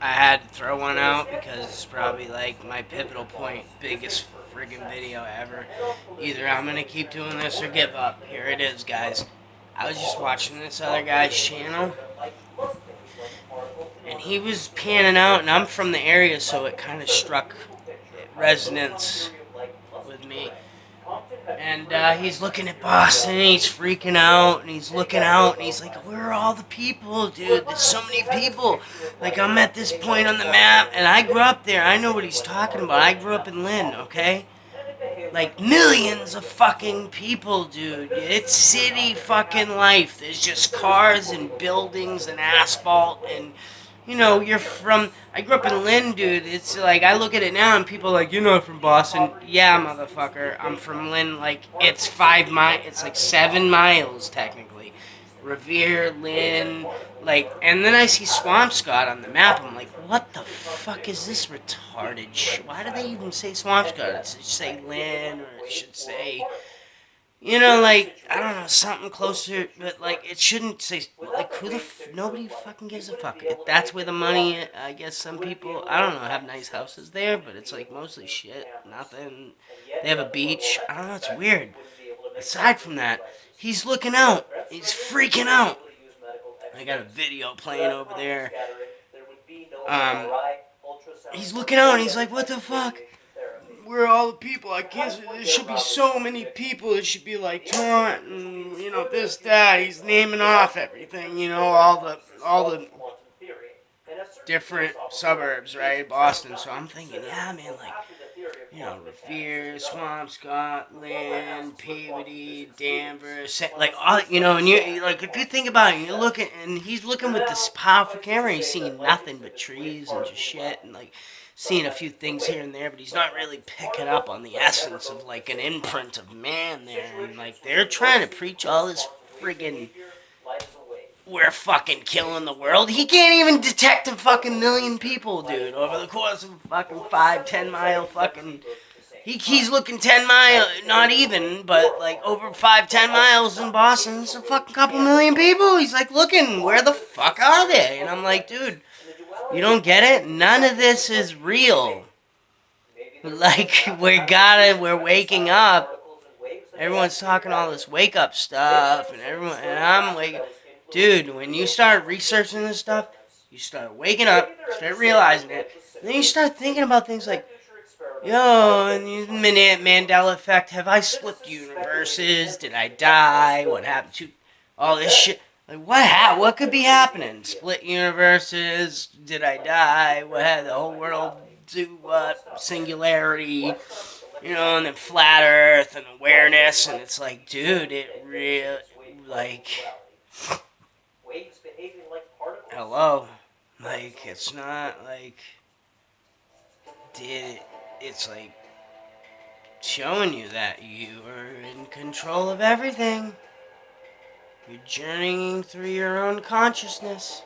I had to throw one out because it's probably like my pivotal point, biggest friggin' video ever. Either I'm gonna keep doing this or give up. Here it is, guys. I was just watching this other guy's channel, and he was panning out, and I'm from the area, so it kind of struck resonance with me. And he's looking at Boston, and he's freaking out, and he's looking out, and he's like, where are all the people, dude? There's so many people. Like, I'm at this point on the map, and I grew up there. I know what he's talking about. I grew up in Lynn, okay? Like, millions of fucking people, dude. It's city fucking life. There's just cars and buildings and asphalt and you're from. I grew up in Lynn, dude. It's like I look at it now, and people are like, "You're not from Boston." Yeah, motherfucker. I'm from Lynn. Like it's 5 miles. It's like 7 miles technically. Revere, Lynn, like, and then I see Swampscott on the map. I'm like, what the fuck is this retarded shit? Why do they even say Swampscott? It should say Lynn, or it should say like, I don't know, something closer, but, like, it shouldn't say, like, nobody fucking gives a fuck. If that's where the money, I guess some people, I don't know, have nice houses there, but it's, like, mostly shit, nothing. They have a beach. I don't know, it's weird. Aside from that, he's looking out. He's freaking out. I got a video playing over there. Um, he's looking out, and he's like, what the fuck? Where are all the people? I guess there should be so many people. It should be like Taunton, this, that. He's naming off everything, all the different suburbs, right? Boston. So I'm thinking, yeah, man, like, Revere, Swampscott, Lynn, Peabody, Danvers, like all, and you like if you think about it, you're looking, and he's looking with this powerful camera, he's seeing nothing but trees and just shit, and like seeing a few things here and there, but he's not really picking up on the essence of like an imprint of man there, and like they're trying to preach all this friggin' we're fucking killing the world. He can't even detect a fucking million people, dude, over the course of a fucking 5-10 mile fucking. He's looking 10 mile, not even, but like over 5-10 miles in Boston, it's a fucking couple million people. He's like looking, where the fuck are they? And I'm like, dude, you don't get it? None of this is real. Like, we're waking up. Everyone's talking all this wake up stuff, and I'm like, dude, when you start researching this stuff, you start waking up, start realizing it, and then you start thinking about things like, and the Mandela effect, have I split universes? Did I die? What happened to all this shit? Like, what could be happening? Split universes? Did I die? What had the whole world do what? Singularity? And then flat earth and awareness, and it's like, dude, it really, like, hello, like, it's not like, it's like showing you that you are in control of everything. You're journeying through your own consciousness.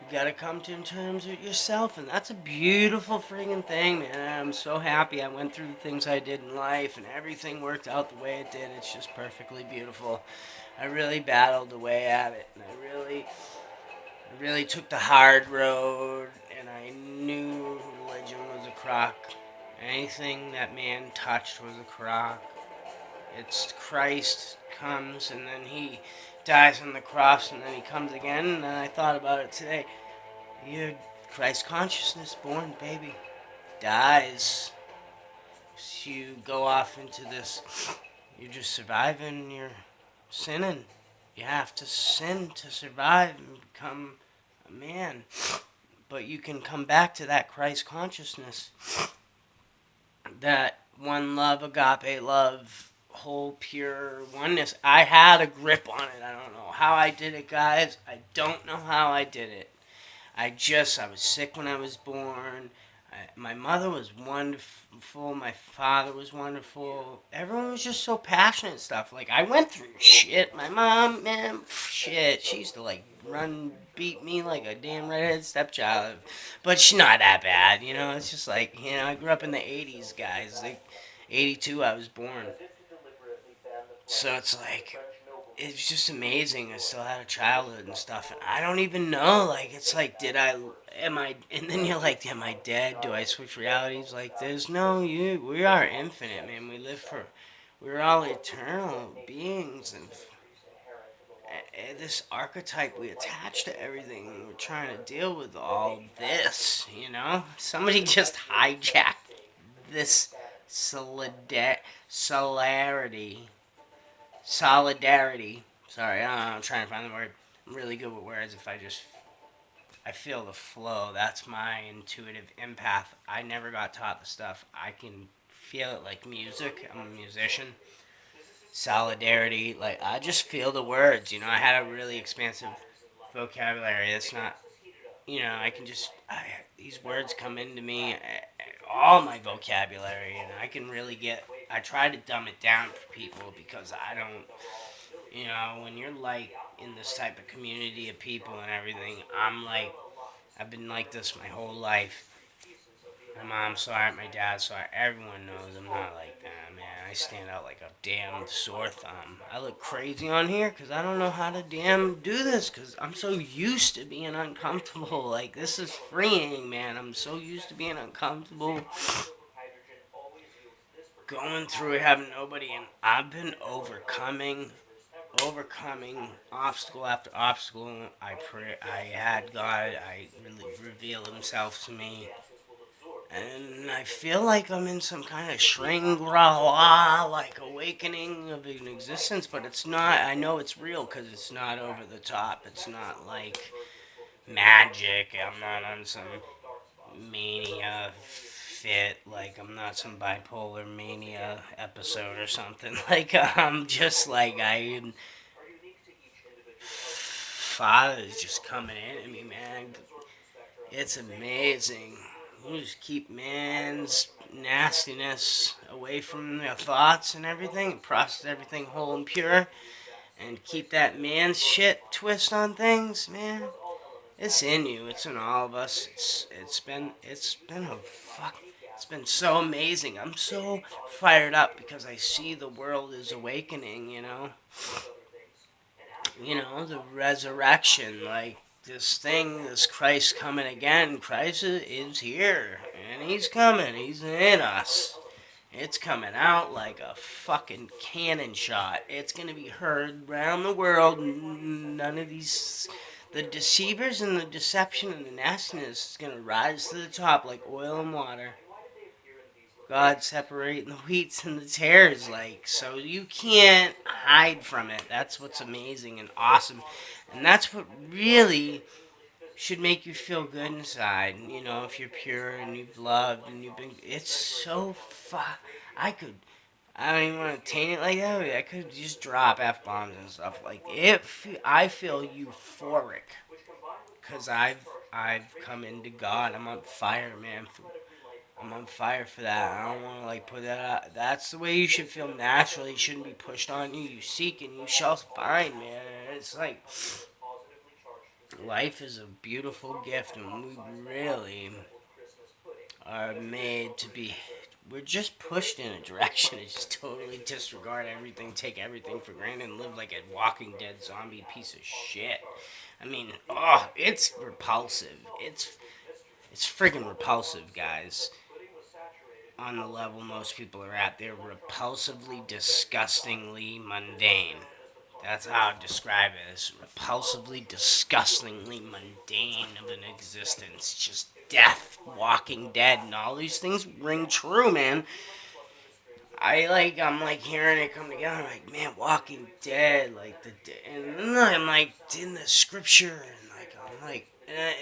You gotta come to terms with yourself, and that's a beautiful friggin' thing, man. I'm so happy I went through the things I did in life, and everything worked out the way it did. It's just perfectly beautiful. I really battled away at it, and I really took the hard road, and I knew religion was a crock. Anything that man touched was a crock. It's Christ comes, and then he dies on the cross, and then he comes again, and then I thought about it today. You're Christ consciousness, born baby, dies. So you go off into this, you're just surviving, you're sinning. You have to sin to survive and become a man. But you can come back to that Christ consciousness, that one love, agape love, whole pure oneness. I had a grip on it. I don't know how I did it, guys. I don't know how I did it. I was sick when I was born. My mother was wonderful. My father was wonderful. Everyone was just so passionate and stuff. Like, I went through shit. My mom, man, shit. She used to, like, beat me like a damn redheaded stepchild. But she's not that bad, It's just like, I grew up in the 80s, guys. Like, 82 I was born. So it's like, it's just amazing. I still had a childhood and stuff, and I don't even know. Like, it's like, am I? And then you're like, am I dead? Do I switch realities? Like, there's no you. We are infinite, man. We're all eternal beings, and this archetype we attach to everything. And we're trying to deal with all this. Somebody just hijacked this solidarity solidarity. Sorry, I don't know, I'm trying to find the word. I'm really good with words. I feel the flow. That's my intuitive empath. I never got taught the stuff. I can feel it like music. I'm a musician. Solidarity, like I just feel the words. I had a really expansive vocabulary. It's not, I can these words come into me, all my vocabulary, and I can really I try to dumb it down for people because I don't, when you're like in this type of community of people and everything, I've been like this my whole life. My mom saw it, my dad saw it, everyone knows I'm not like that, man. I stand out like a damn sore thumb. I look crazy on here because I don't know how to damn do this because I'm so used to being uncomfortable. Like, this is freeing, man. I'm so used to being uncomfortable, going through it, having nobody, and I've been overcoming obstacle after obstacle. I had God. I really revealed Himself to me, and I feel like I'm in some kind of Shangri-La, like awakening of an existence. But it's not. I know it's real because it's not over the top. It's not like magic. I'm not on some mania fit. Like, I'm not some bipolar mania episode or something. Like, I'm just like Father is just coming in at me, man. It's amazing. You just keep man's nastiness away from their thoughts and everything, and process everything whole and pure, and keep that man's shit twist on things, man. It's in you. It's in all of us. It's been so amazing. I'm so fired up because I see the world is awakening. The resurrection, like this Christ coming again. Christ is here, and He's coming. He's in us. It's coming out like a fucking cannon shot. It's gonna be heard around the world. None of the deceivers and the deception and the nastiness is gonna rise to the top like oil and water. God separating the wheats and the tares, like, so you can't hide from it. That's what's amazing and awesome, and that's what really should make you feel good inside. If you're pure and you've loved and you've been, it's so fun. I could, I don't even want to taint it like that. I could just drop f bombs and stuff like it. I feel euphoric because I've come into God. I'm on fire, man. I'm on fire for that. I don't want to put that out. That's the way you should feel naturally. It shouldn't be pushed on you. You seek and you shall find, man. It's like life is a beautiful gift, and we really are made to be. We're just pushed in a direction to just totally disregard everything, take everything for granted, and live like a Walking Dead zombie piece of shit. I mean, it's repulsive. It's friggin' repulsive, guys. On the level most people are at, they're repulsively, disgustingly mundane. That's how I describe it. It's repulsively, disgustingly mundane of an existence. Just death, Walking Dead, and all these things ring true, man. I'm like hearing it come together. I'm like, man, Walking Dead, like and then I'm like in the scripture, and I'm like,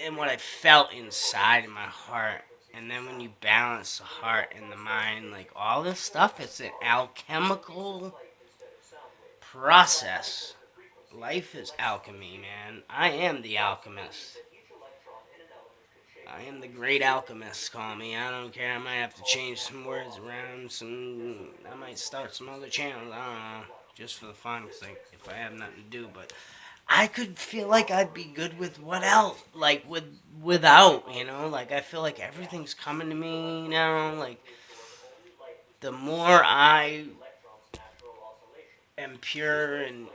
and what I felt inside in my heart. And then when you balance the heart and the mind, like all this stuff, it's an alchemical process. Life is alchemy, man. I am the alchemist. I am the great alchemist, call me. I don't care. I might have to change some words around. I might start some other channels. I don't know. Just for the fun, cause if I have nothing to do. But I could feel like I'd be good with what else? Like, without, Like, I feel like everything's coming to me now. Like, the more I am pure and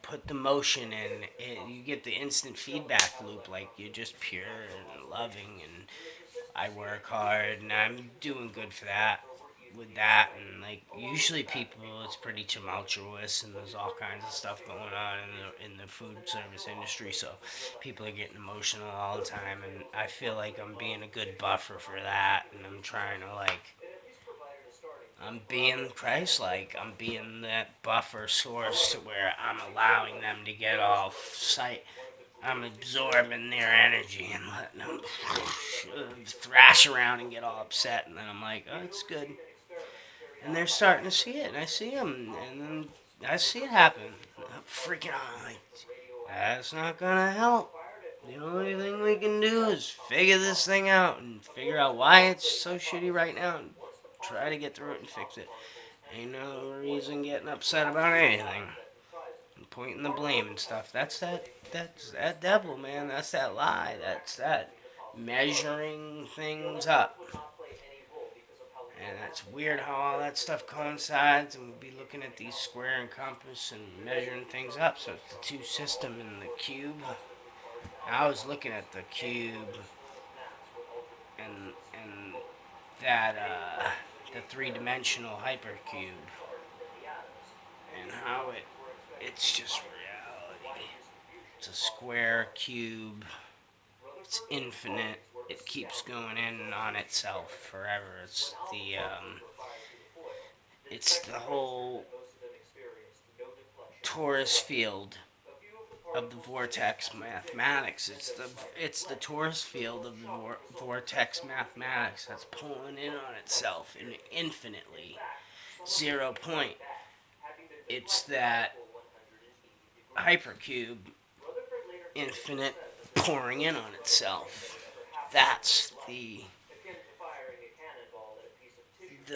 put the motion in, you get the instant feedback loop. Like you're just pure and loving, and I work hard, and I'm doing good for that. With that, and like usually people, it's pretty tumultuous, and there's all kinds of stuff going on in the food service industry. So people are getting emotional all the time, and I feel like I'm being a good buffer for that, and I'm trying to like I'm being Christ-like. I'm being that buffer source to where I'm allowing them to get all sight. I'm absorbing their energy and letting them thrash around and get all upset. And then I'm like, oh, it's good. And they're starting to see it. And I see them. And then I see it happen. I'm freaking out. Like, that's not going to help. The only thing we can do is figure this thing out and figure out why it's so shitty right now and try to get through it and fix it. Ain't no reason getting upset about anything. And pointing the blame and stuff. That's that devil, man. That's that lie. That's that measuring things up. And that's weird how all that stuff coincides, and we'll be looking at these square and compass and measuring things up. So it's the two system and the cube. I was looking at the cube and that the three-dimensional hypercube and how it's just reality. It's a square cube. It's infinite. It keeps going in on itself forever. It's the whole torus field of the vortex mathematics. It's the torus field of the vortex mathematics that's pulling in on itself and infinitely 0 point. It's that hypercube, infinite, pouring in on itself. That's the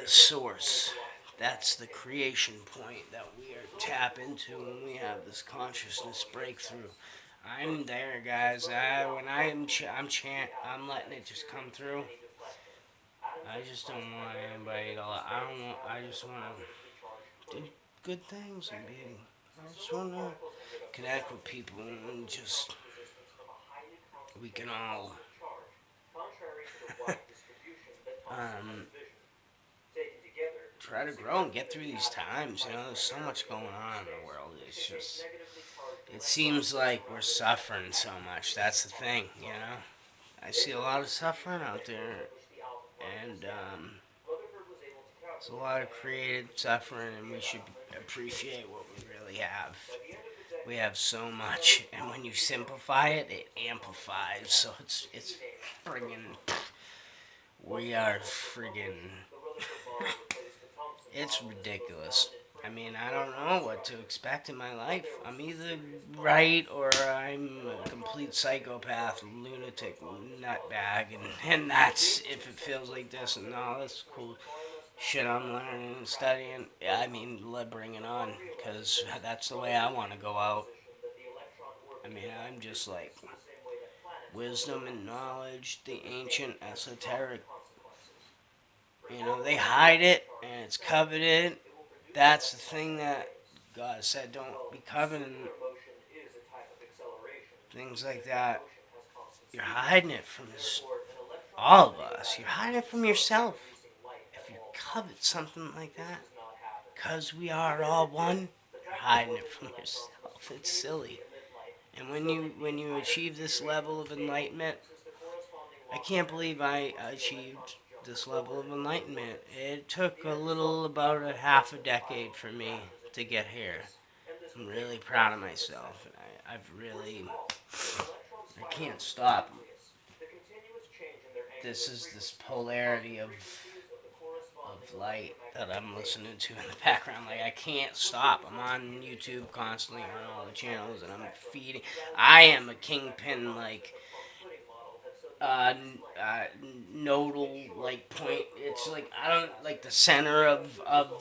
source. That's the creation point that we are tap into when we have this consciousness breakthrough. I'm there, guys. When I'm letting it just come through. I just don't want anybody to. I don't want. I just want to do good things and be. I just want to connect with people and just we can all um, try to grow and get through these times. You know, there's so much going on in the world. It's just, it seems like we're suffering so much. That's the thing, you know. I see a lot of suffering out there, and it's a lot of created suffering, and we should appreciate what we really have. We have so much, and when you simplify it, it amplifies. So it's friggin' we are friggin' it's ridiculous. I mean, I don't know what to expect in my life. I'm either right or I'm a complete psychopath, lunatic, nutbag, and that's if it feels like this and all this cool shit I'm learning and studying. Yeah, I mean, bring it on, because that's the way I want to go out. I mean, I'm just like wisdom and knowledge, the ancient esoteric. You know, they hide it and it's coveted. That's the thing that God said, don't be coveting things like that. You're hiding it from all of us. You're hiding it from yourself. If you covet something like that, because we are all one, you're hiding it from yourself. It's silly. And when you achieve this level of enlightenment, I can't believe I achieved this level of enlightenment. It took about a half a decade for me to get here. I'm really proud of myself, and I can't stop. This is this polarity of light that I'm listening to in the background. Like I can't stop. I'm on YouTube constantly on all the channels, and I'm feeding. I am a kingpin like uh, nodal like point. It's like I don't like the center of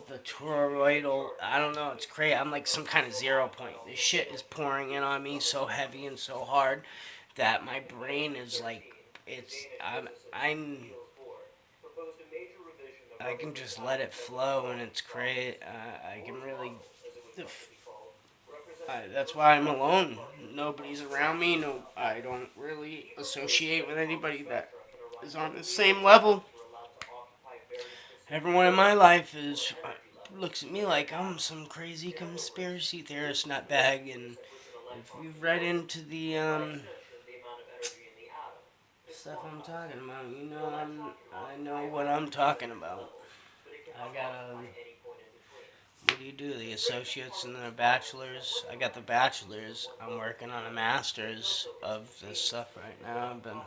the toroidal. I don't know. It's crazy. I'm like some kind of 0 point. This shit is pouring in on me so heavy and so hard that my brain is like it's. I'm I can just let it flow and it's great. I can really the that's why I'm alone. Nobody's around me. No, I don't really associate with anybody that is on the same level. Everyone in my life is looks at me like I'm some crazy conspiracy theorist nutbag, and if you've read into the stuff I'm talking about, you know I know what I'm talking about. I got what do you do? The associates and the bachelors. I got the bachelors. I'm working on a master's of this stuff right now. I've been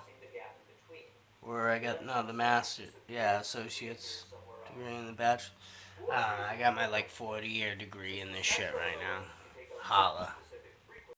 where I got no the master. Yeah, associates degree in the bachelor. I don't know. I got my like 40-year degree in this shit right now. Holla.